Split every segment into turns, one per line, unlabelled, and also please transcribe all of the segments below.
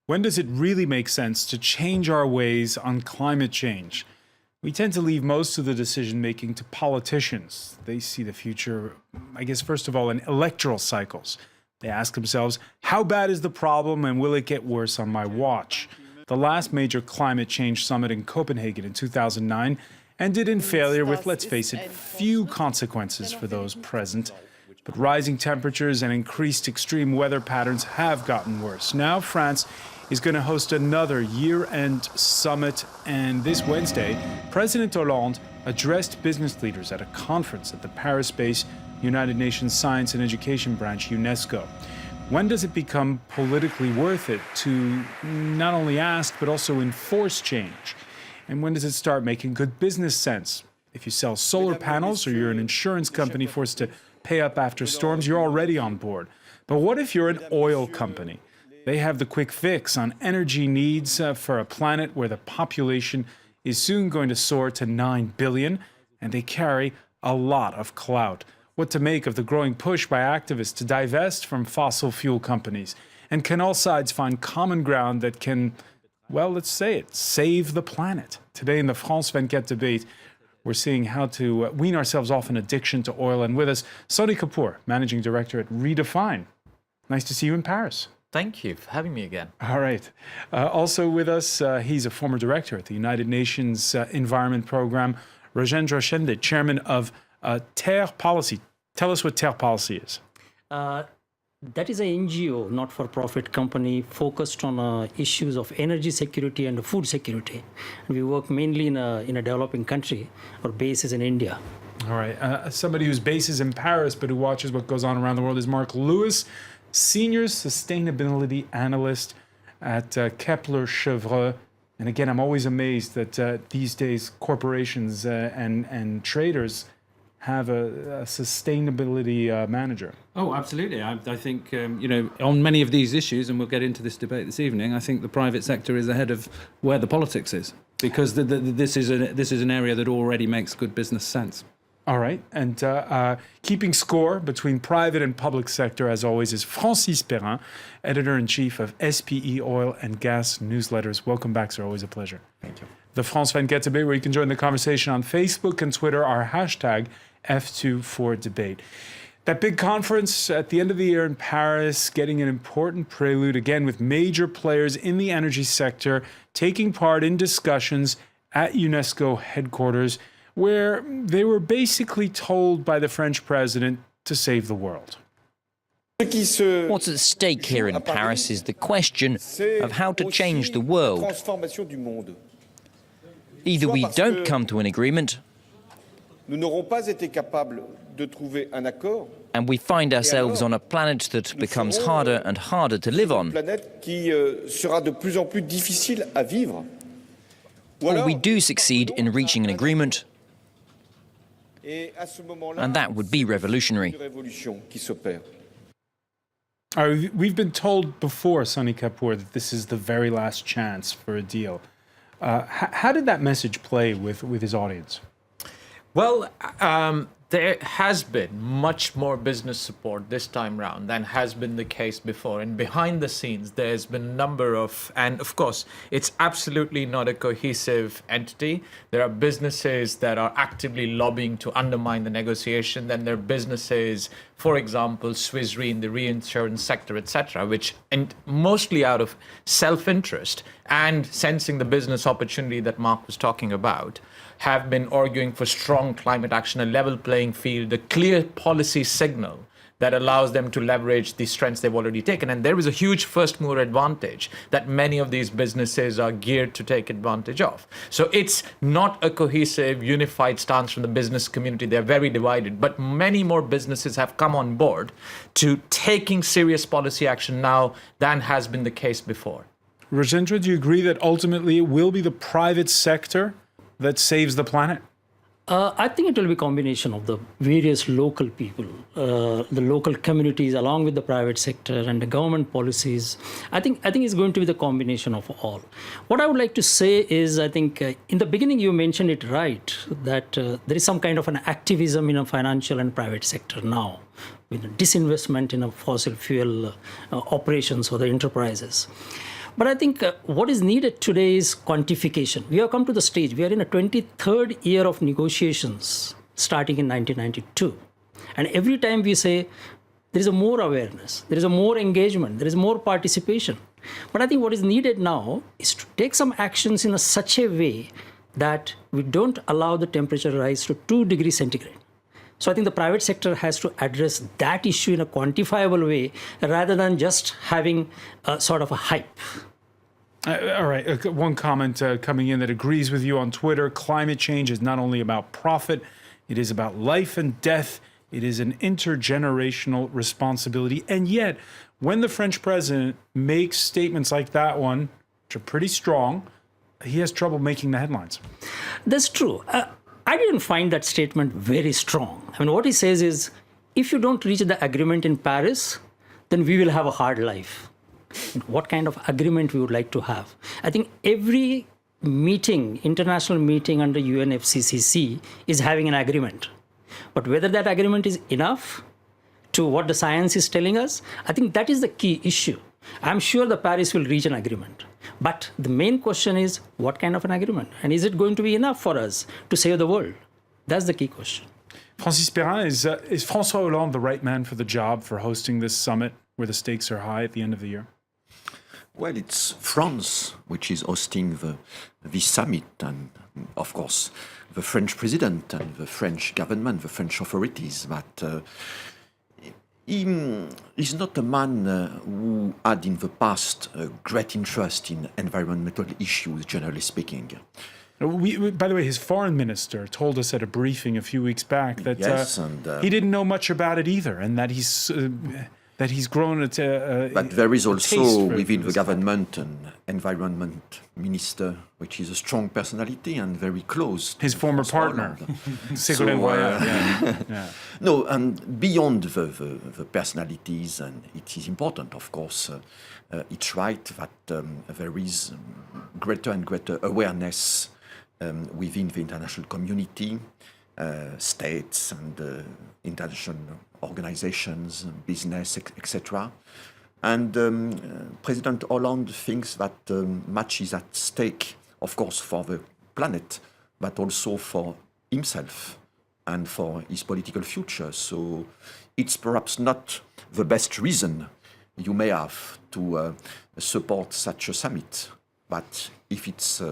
When does it really make sense to change our ways on climate change? We tend to leave most of the decision making to politicians. They see the future, I guess, first of all, in electoral cycles. They ask themselves, how bad is the problem and will it get worse on my watch? The last major climate change summit in Copenhagen in 2009 ended in failure with, let's face it, few consequences for those present. But rising temperatures and increased extreme weather patterns have gotten worse. Now France is going to host another year-end summit, and this Wednesday, President Hollande addressed business leaders at a conference at the Paris-based United Nations Science and Education Branch, UNESCO. When does it become politically worth it to not only ask, but also enforce change? And when does it start making good business sense? If you sell solar panels or you're an insurance company forced to pay up after storms, you're already on board. But what if you're an oil company? They have the quick fix on energy needs for a planet where the population is soon going to soar to 9 billion, and they carry a lot of clout. What to make of the growing push by activists to divest from fossil fuel companies? And can all sides find common ground that can, well, let's say it, save the planet? Today in the France 24 debate, we're seeing how to wean ourselves off an addiction to oil. And with us, Sonny Kapoor, Managing Director at Redefine. Nice to see you in Paris.
Thank you for having me again.
All right. Also with us, he's a former director at the United Nations Environment Program, Rajendra Shende, chairman of Terre Policy. Tell us what Terre Policy is.
That is an NGO, not-for-profit company focused on issues of energy security and food security. We work mainly in a developing country. Our base is in India.
All right. Somebody whose base is in Paris but who watches what goes on around the world is Mark Lewis, Senior Sustainability Analyst at Kepler Chevreux. And again, I'm always amazed that these days corporations and traders have a sustainability manager.
Oh, absolutely. I think, on many of these issues, and we'll get into this debate this evening, I think the private sector is ahead of where the politics is, because this is an area that already makes good business sense.
All right. And keeping score between private and public sector, as always, is Francis Perrin, editor-in-chief of SPE Oil and Gas Newsletters. Welcome back, sir. Always a pleasure.
Thank you.
The France 24 debate, where you can join the conversation on Facebook and Twitter, our hashtag F24debate. That big conference at the end of the year in Paris, getting an important prelude, again, with major players in the energy sector taking part in discussions at UNESCO headquarters, where they were basically told by the French president to save the world.
What's at stake here in Paris is the question of how to change the world. Either we don't come to an agreement, and we find ourselves on a planet that becomes harder and harder to live on, or we do succeed in reaching an agreement, and that would be revolutionary.
We've been told before, Sonny Kapoor, that this is the very last chance for a deal. How did that message play with his audience?
Well, there has been much more business support this time round than has been the case before. And behind the scenes, there's been a number of, and of course, it's absolutely not a cohesive entity. There are businesses that are actively lobbying to undermine the negotiation. Then there are businesses, for example, Swiss Re in the reinsurance sector, etc., which, and mostly out of self-interest and sensing the business opportunity that Mark was talking about, have been arguing for strong climate action, a level playing field, a clear policy signal that allows them to leverage the strengths they've already taken. And there is a huge first mover advantage that many of these businesses are geared to take advantage of. So it's not a cohesive, unified stance from the business community. They're very divided. But many more businesses have come on board to taking serious policy action now than has been the case before.
Rajendra, do you agree that ultimately it will be the private sector that saves the planet?
I think it will be a combination of the various local people, the local communities, along with the private sector and the government policies. I think it's going to be the combination of all. What I would like to say is, I think in the beginning you mentioned it right, that there is some kind of an activism in a financial and private sector now, with disinvestment in a fossil fuel operations or the enterprises. But I think what is needed today is quantification. We have come to the stage. We are in a 23rd year of negotiations starting in 1992. And every time we say there is a more awareness, there is a more engagement, there is more participation. But I think what is needed now is to take some actions in such a way that we don't allow the temperature rise to 2 degrees centigrade. So I think the private sector has to address that issue in a quantifiable way rather than just having a sort of a hype.
All right, one comment coming in that agrees with you on Twitter. Climate change is not only about profit, it is about life and death. It is an intergenerational responsibility. And yet, when the French president makes statements like that one, which are pretty strong, he has trouble making the headlines.
That's true. I didn't find that statement very strong. I mean, what he says is, if you don't reach the agreement in Paris, then we will have a hard life. What kind of agreement we would like to have? I think every meeting, international meeting under UNFCCC is having an agreement. But whether that agreement is enough to what the science is telling us, I think that is the key issue. I'm sure the Paris will reach an agreement. But the main question is, what kind of an agreement? And is it going to be enough for us to save the world? That's the key question.
Francis Perrin, is François Hollande the right man for the job for hosting this summit where the stakes are high at the end of the year?
Well, it's France which is hosting the summit, and of course the French president and the French government, the French authorities. But he's not a man who had in the past a great interest in environmental issues, generally speaking.
By the way, his foreign minister told us at a briefing a few weeks back that
Yes,
he didn't know much about it either, and that he's grown a
But there is
taste
also
for
within the
this.
government an environment minister, which is a strong personality and very close to
His former
François
partner,
Hollande.
Ségolène Royal. Yeah.
No, and beyond the personalities, and it is important, of course, it's right that there is greater and greater awareness within the international community, states and international organizations, business, etc. And President Hollande thinks that much is at stake, of course, for the planet, but also for himself and for his political future. So it's perhaps not the best reason you may have to support such a summit. But if it's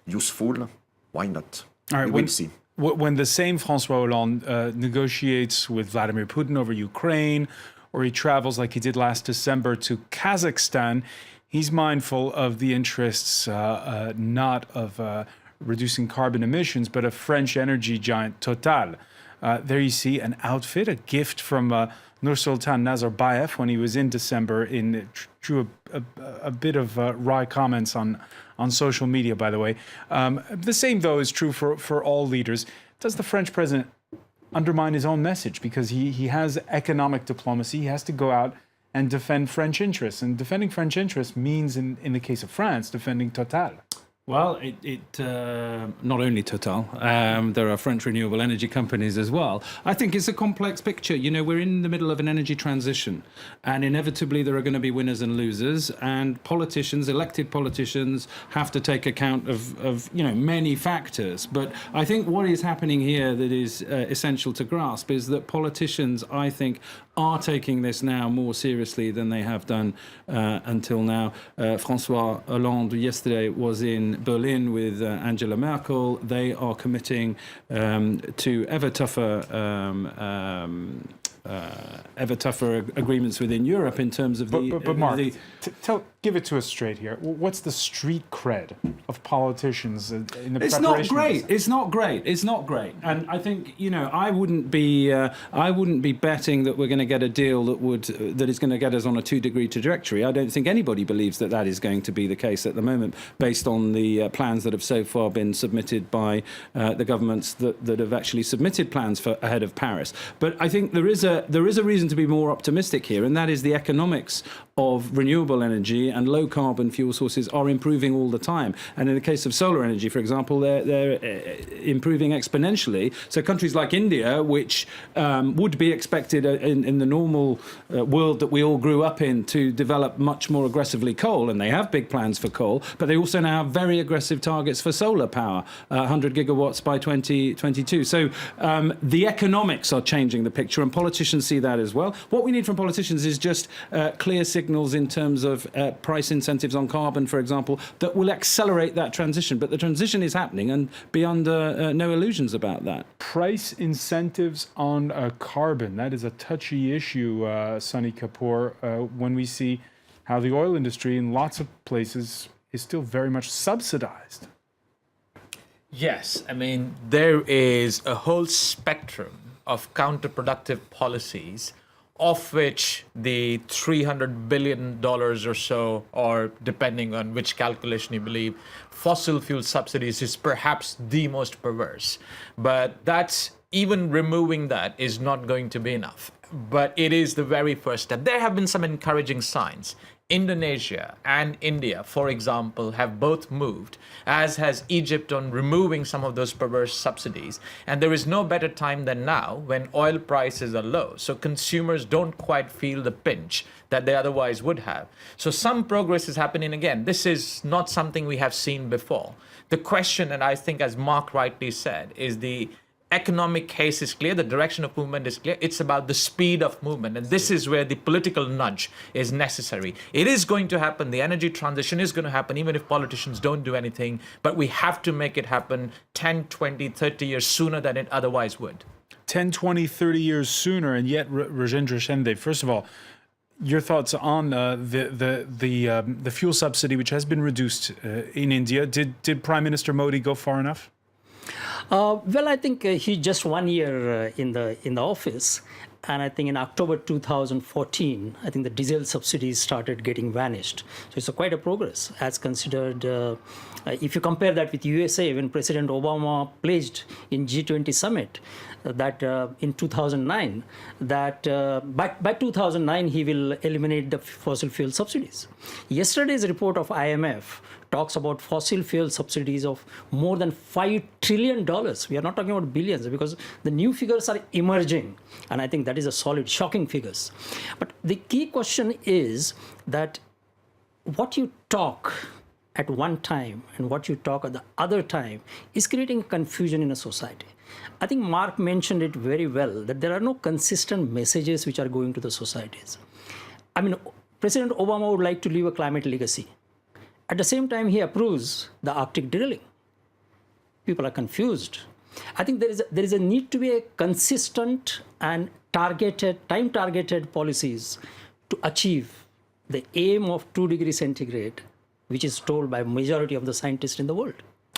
useful, why not?
All right,
We will see.
When the same François Hollande negotiates with Vladimir Putin over Ukraine, or he travels like he did last December to Kazakhstan, he's mindful of the interests not of reducing carbon emissions, but of French energy giant Total. There you see an outfit, a gift from Nursultan Nazarbayev when he was in December. Drew a bit of wry comments on social media, by the way. The same, though, is true for all leaders. Does the French president undermine his own message? Because he has economic diplomacy. He has to go out and defend French interests. And defending French interests means, in the case of France, defending Total.
Well, not only Total, there are French renewable energy companies as well. I think it's a complex picture. You know, we're in the middle of an energy transition, and inevitably there are going to be winners and losers, and politicians, elected politicians, have to take account of many factors. But I think what is happening here that is essential to grasp is that politicians, I think, are taking this now more seriously than they have done until now. François Hollande yesterday was in Berlin with Angela Merkel. They are committing to ever tougher agreements within Europe in terms of
But Mark, give it to us straight here. What's the street cred of politicians in the
It's
preparation?
not great. It's not great. It's not great. And I think I wouldn't be betting that we're going to get a deal that is going to get us on a 2-degree trajectory. I don't think anybody believes that is going to be the case at the moment, based on the plans that have so far been submitted by the governments that have actually submitted plans for ahead of Paris. But I think there is a reason to be more optimistic here, and that is the economics of renewable energy and low carbon fuel sources are improving all the time. And in the case of solar energy, for example, they're improving exponentially. So countries like India, which would be expected in the normal world that we all grew up in to develop much more aggressively coal, and they have big plans for coal, but they also now have very aggressive targets for solar power, 100 gigawatts by 2022. So the economics are changing the picture, and politicians see that as well. What we need from politicians is just clear signals in terms of price incentives on carbon, for example, that will accelerate that transition. But the transition is happening, and be under no illusions about that.
Price incentives on carbon, that is a touchy issue, Sunny Kapoor, when we see how the oil industry in lots of places is still very much subsidized.
Yes, I mean, there is a whole spectrum of counterproductive policies, of which the $300 billion or so, or depending on which calculation you believe, fossil fuel subsidies is perhaps the most perverse. But that's, even removing that is not going to be enough. But it is the very first step. There have been some encouraging signs. Indonesia and India, for example, have both moved, as has Egypt, on removing some of those perverse subsidies. And there is no better time than now, when oil prices are low. So consumers don't quite feel the pinch that they otherwise would have. So some progress is happening again. This is not something we have seen before. The question, and I think as Mark rightly said, is the economic case is clear, the direction of movement is clear. It's about the speed of movement. And this is where the political nudge is necessary. It is going to happen. The energy transition is going to happen, even if politicians don't do anything. But we have to make it happen 10, 20, 30 years sooner than it otherwise would.
10, 20, 30 years sooner. And yet, Rajendra Shende, first of all, your thoughts on the fuel subsidy, which has been reduced in India. Did Prime Minister Modi go far enough?
Well, I think he's just 1 year in the office, and I think in October 2014, I think the diesel subsidies started getting vanished. So it's quite a progress as considered. If you compare that with USA, when President Obama pledged in G20 summit that in 2009, that by 2009 he will eliminate the fossil fuel subsidies. Yesterday's report of IMF talks about fossil fuel subsidies of more than $5 trillion. We are not talking about billions, because the new figures are emerging. And I think that is a solid, shocking figures. But the key question is that what you talk at one time and what you talk at the other time is creating confusion in a society. I think Mark mentioned it very well, that there are no consistent messages which are going to the societies. I mean, President Obama would like to leave a climate legacy. At the same time, he approves the Arctic drilling. People are confused. I think there is a need to be a consistent and time-targeted policies to achieve the aim of 2 degrees centigrade, which is told by majority of the scientists in the world.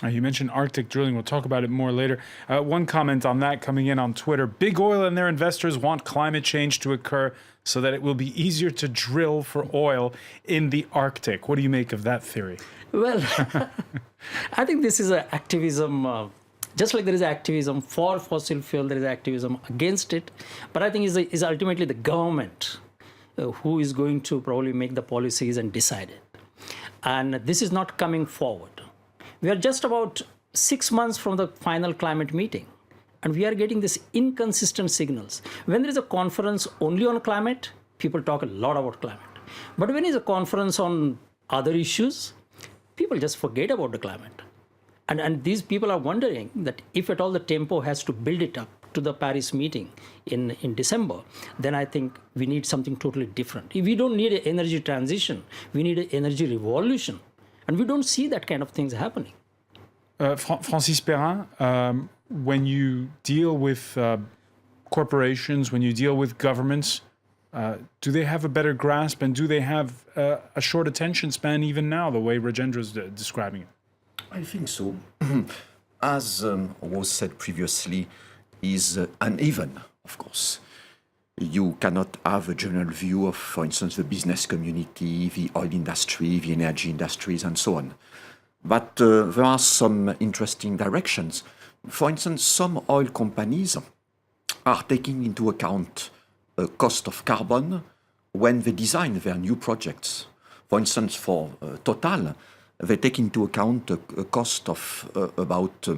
You mentioned Arctic drilling. We'll talk about it more later. One comment on that coming in on Twitter. Big oil and their investors want climate change to occur so that it will be easier to drill for oil in the Arctic. What do you make of that theory?
Well, I think this is an activism. Just like there is activism for fossil fuel, there is activism against it. But I think it's ultimately the government who is going to probably make the policies and decide it. And this is not coming forward. We are just about 6 months from the final climate meeting, and we are getting these inconsistent signals. When there is a conference only on climate, people talk a lot about climate. But when there is a conference on other issues, people just forget about the climate. And these people are wondering that if at all the tempo has to build it up to the Paris meeting in December, then I think we need something totally different. If we don't need an energy transition, we need an energy revolution. And we don't see that kind of things happening.
Francis Perrin, when you deal with corporations, when you deal with governments, do they have a better grasp, and do they have a short attention span even now, the way Rajendra is describing it?
I think so. As was said previously, is uneven, of course. You cannot have a general view of, for instance, the business community, the oil industry, the energy industries, and so on. But there are some interesting directions. For instance, some oil companies are taking into account cost of carbon when they design their new projects. For instance, for Total, they take into account a cost of about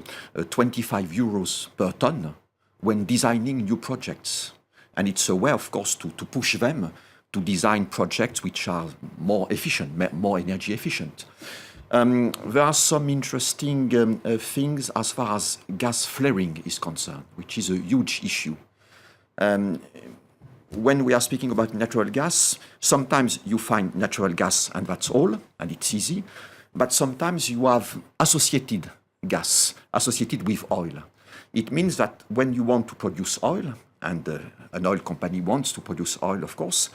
25 euros per ton when designing new projects. And it's a way, of course, to push them to design projects which are more efficient, more energy efficient. There are some interesting things as far as gas flaring is concerned, which is a huge issue. When we are speaking about natural gas, sometimes you find natural gas and that's all, and it's easy. But sometimes you have associated gas, associated with oil. It means that when you want to produce oil, and an oil company wants to produce oil, of course,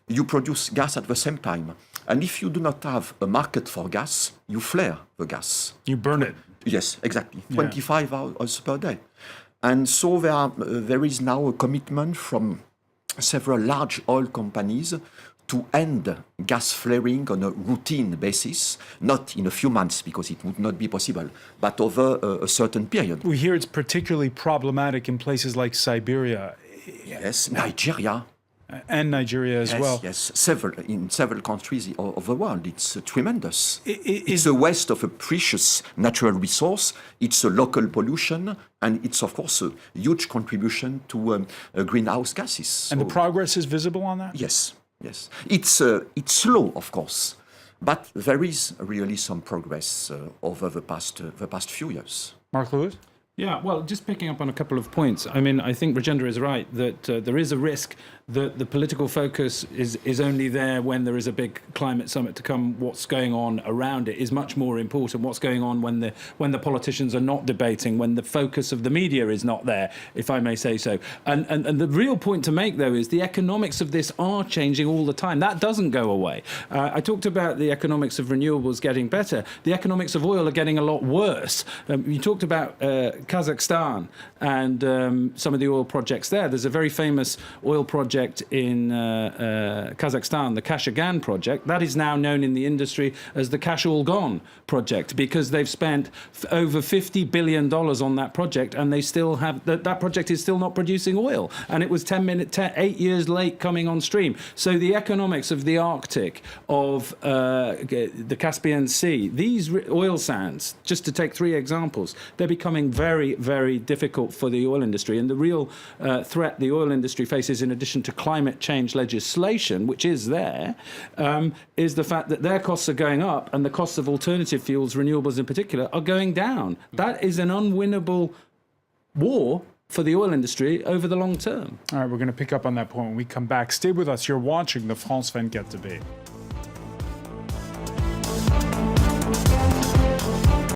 you produce gas at the same time. And if you do not have a market for gas, you flare the gas.
You burn it.
Yes, exactly. 25 hours per day. And so there is now a commitment from several large oil companies to end gas flaring on a routine basis, not in a few months because it would not be possible, but over a certain period.
We hear it's particularly problematic in places like Siberia.
Yes, Nigeria.
And Nigeria as well.
Yes, in several countries of the world. It's tremendous. It's a waste of a precious natural resource. It's a local pollution, and it's, of course, a huge contribution to greenhouse gases.
And the progress is visible on that?
Yes. It's slow, of course, but there is really some progress over the past few years.
Mark Lewis?
Yeah, well, just picking up on a couple of points. I mean, I think Rajendra is right that there is a risk that the political focus is only there when there is a big climate summit to come. What's going on around it is much more important. What's going on when the politicians are not debating, when the focus of the media is not there, if I may say so. And the real point to make, though, is the economics of this are changing all the time. That doesn't go away. I talked about the economics of renewables getting better. The economics of oil are getting a lot worse. You talked about Kazakhstan and some of the oil projects there. There's a very famous oil project in Kazakhstan, the Kashagan project. That is now known in the industry as the Kash-All-Gone project because they've spent over $50 billion on that project and they still have that project is still not producing oil, and it was 8 years late coming on stream. So the economics of the Arctic, of the Caspian Sea, these oil sands, just to take 3 examples, they're becoming very, very difficult for the oil industry. And the real threat the oil industry faces, in addition to climate change legislation, which is there, is the fact that their costs are going up and the costs of alternative fuels, renewables in particular, are going down. That is an unwinnable war for the oil industry over the long term.
All right, we're going to pick up on that point when we come back. Stay with us. You're watching the France 24 debate.